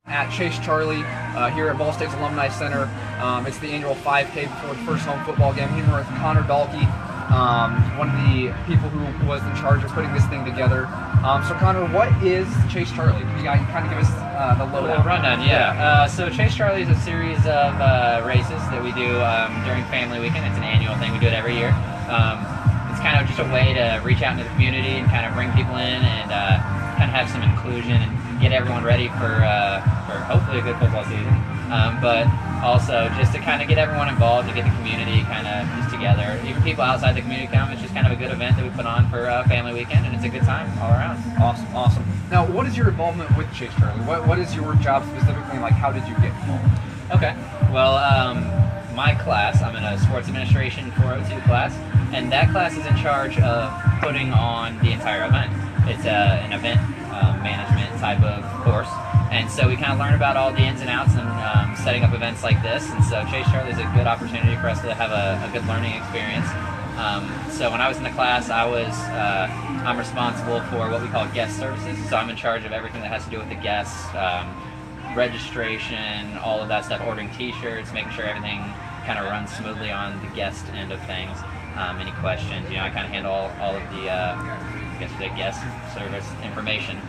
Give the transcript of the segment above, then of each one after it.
At Chase Charlie here at Ball State's Alumni Center. It's the annual 5K before the first home football game. Here with Connor Dahlke, one of the people who was in charge of putting this thing together. So Connor, what is Chase Charlie? You guys kind of give us the lowdown. Rundown, yeah. So Chase Charlie is a series of races that we do during family weekend. It's an annual thing. We do it every year. It's kind of just a way to reach out into the community and kind of bring people in and kind of have some inclusion and get everyone ready for hopefully a good football season, but also just to kind of get everyone involved, to get the community kind of just together. Even people outside the community come. It's just kind of a good event that we put on for family weekend, and it's a good time all around. Awesome. Now, what is your involvement with Chase Charlie? What is your job specifically? Like, how did you get involved? Okay. Well, my class, I'm in a sports administration 402 class, and that class is in charge of putting on the entire event. It's an event management type of course, and so we kind of learn about all the ins and outs and setting up events like this. And so Chase Charlie is a good opportunity for us to have a good learning experience. So when I was in the class, I'm responsible for what we call guest services. So I'm in charge of everything that has to do with the guests, registration, all of that stuff, ordering T-shirts, making sure everything kind of runs smoothly on the guest end of things. Any questions, I kind of handle all of the guest service information.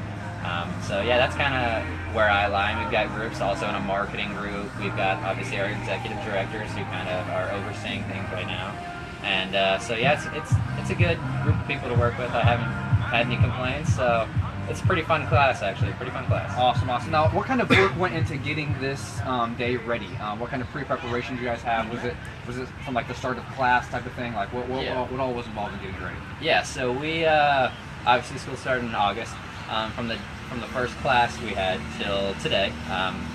So yeah, that's kind of where I lie. We've got groups also in a marketing group. We've got obviously our executive directors who kind of are overseeing things right now. And so yeah, it's a good group of people to work with. I haven't had any complaints, so it's a pretty fun class actually. Pretty fun class. Awesome. Now, what kind of work went into getting this day ready? What kind of pre-preparation do you guys have? Was it from like the start of class type of thing? Like what all was involved in getting ready? Yeah. So we obviously school started in August. From the first class we had till today,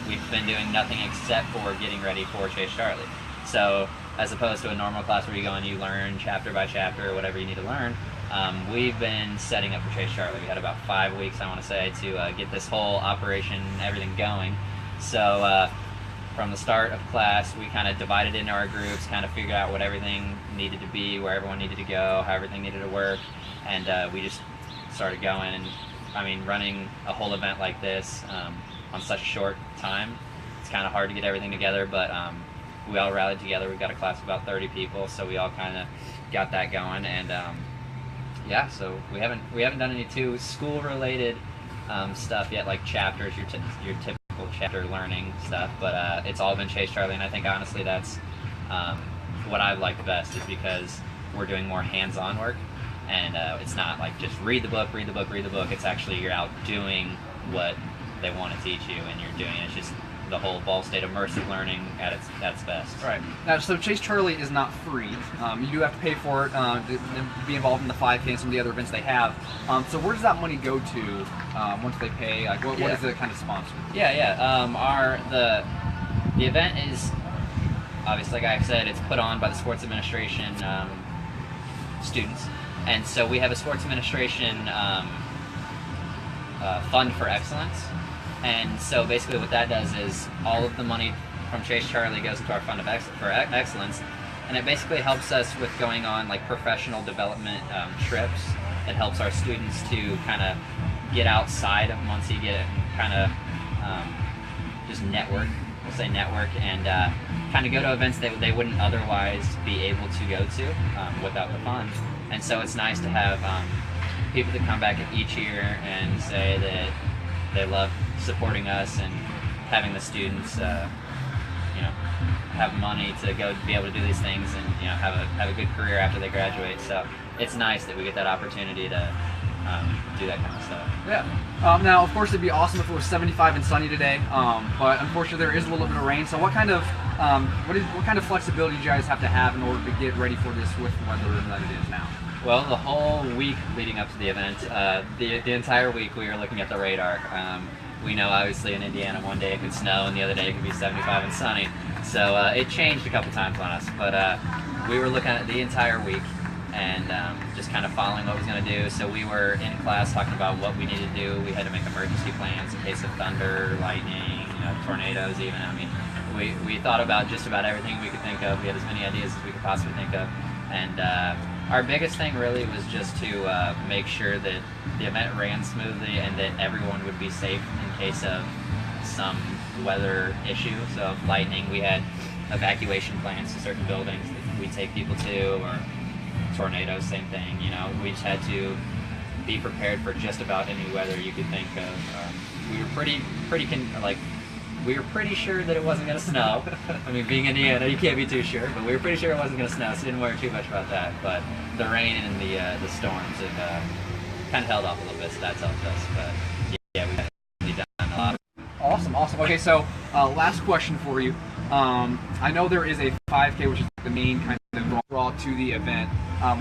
we've been doing nothing except for getting ready for Chase Charlie. So as opposed to a normal class where you go and you learn chapter by chapter or whatever you need to learn, we've been setting up for Chase Charlie. We had about 5 weeks, I want to say, to get this whole operation, everything going. So from the start of class, we kind of divided into our groups, kind of figured out what everything needed to be, where everyone needed to go, how everything needed to work, and we just started going. And running a whole event like this on such a short time, it's kind of hard to get everything together, but we all rallied together. We've got a class of about 30 people, so we all kind of got that going. And yeah, so we haven't done any too school-related stuff yet, like chapters, your typical chapter learning stuff, but it's all been Chase Charlie, and I think honestly that's what I've liked best, is because we're doing more hands-on work. And it's not like just read the book. It's actually you're out doing what they want to teach you, and you're doing it. It's just the whole Ball State immersive learning at its best. Right. Now, so Chase Charlie is not free. You do have to pay for it to be involved in the 5K and some of the other events they have. So where does that money go to once they pay? Like, what is the kind of sponsor? Yeah. The event is obviously, like I said, it's put on by the sports administration students. And so we have a sports administration fund for excellence. And so basically what that does is all of the money from Chase Charlie goes into our fund for excellence. And it basically helps us with going on like professional development trips. It helps our students to kind of get outside of Muncie, get kind of just network, and kind of go to events that they wouldn't otherwise be able to go to without the fund. And so it's nice to have people that come back each year and say that they love supporting us and having the students, have money to go be able to do these things and have a good career after they graduate. So it's nice that we get that opportunity to do that kind of stuff. Yeah. Now, of course, it'd be awesome if it was 75 and sunny today, but unfortunately, there is a little bit of rain. So what kind of flexibility do you guys have to have in order to get ready for this with the weather that it is now? Well, the whole week leading up to the event, the entire week we were looking at the radar. We know obviously in Indiana one day it could snow and the other day it could be 75 and sunny. So it changed a couple times on us, but we were looking at the entire week and just kind of following what was going to do. So we were in class talking about what we needed to do. We had to make emergency plans in case of thunder, lightning, tornadoes even. We thought about just about everything we could think of. We had as many ideas as we could possibly think of. And our biggest thing really was just to make sure that the event ran smoothly and that everyone would be safe in case of some weather issue. So lightning, we had evacuation plans to certain buildings that we take people to, or tornadoes, same thing. You know, we just had to be prepared for just about any weather you could think of. We were we were pretty sure that it wasn't going to snow. I mean, being Indiana, you can't be too sure, but we were pretty sure it wasn't going to snow, so didn't worry too much about that. But the rain and the storms have kind of held off a little bit, so that's helped us. But yeah, we've definitely done a lot. Awesome. Okay, so last question for you. I know there is a 5K, which is the main kind of draw to the event.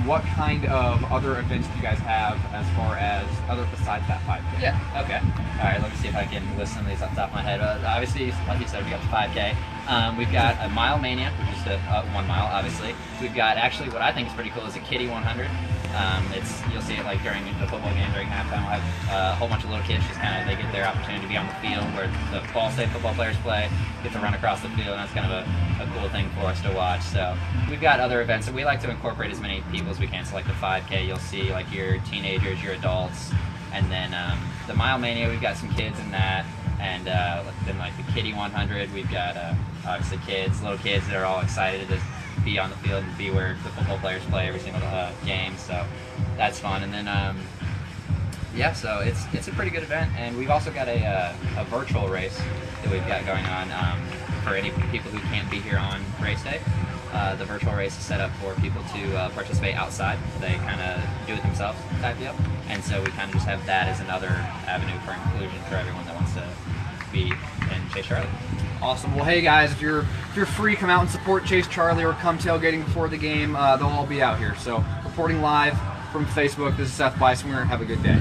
What kind of other events do you guys have as far as other besides that 5K? Yeah, okay. All right, let me see if I can list some of these off the top of my head. Obviously, like you said, we got the 5K. We've got a Mile Mania, which is the 1 mile, obviously. We've got, actually, what I think is pretty cool is a Kiddie 100. You'll see it like during the football game, during halftime. We'll have a whole bunch of little kids just kind of, they get their opportunity to be on the field where the Ball State football players play, get to run across the field, and that's kind of a cool thing for us to watch. So we've got other events, and we like to incorporate as many people as we can. So like the 5K, you'll see like your teenagers, your adults, and then the Mile Mania, we've got some kids in that, and then like the Kiddie 100, we've got obviously little kids that are all excited to be on the field and be where the football players play every single game, so that's fun. And then yeah, so it's a pretty good event, and we've also got a virtual race that we've got going on for any people who can't be here on race day. The virtual race is set up for people to participate outside. They kind of do it themselves type deal, and so we kind of just have that as another avenue for inclusion for everyone that wants to be in Chase Charlie. Awesome. Well, hey guys, if you're free, come out and support Chase Charlie, or come tailgating before the game. They'll all be out here. So, reporting live from Facebook, this is Seth Beiswinger. Have a good day.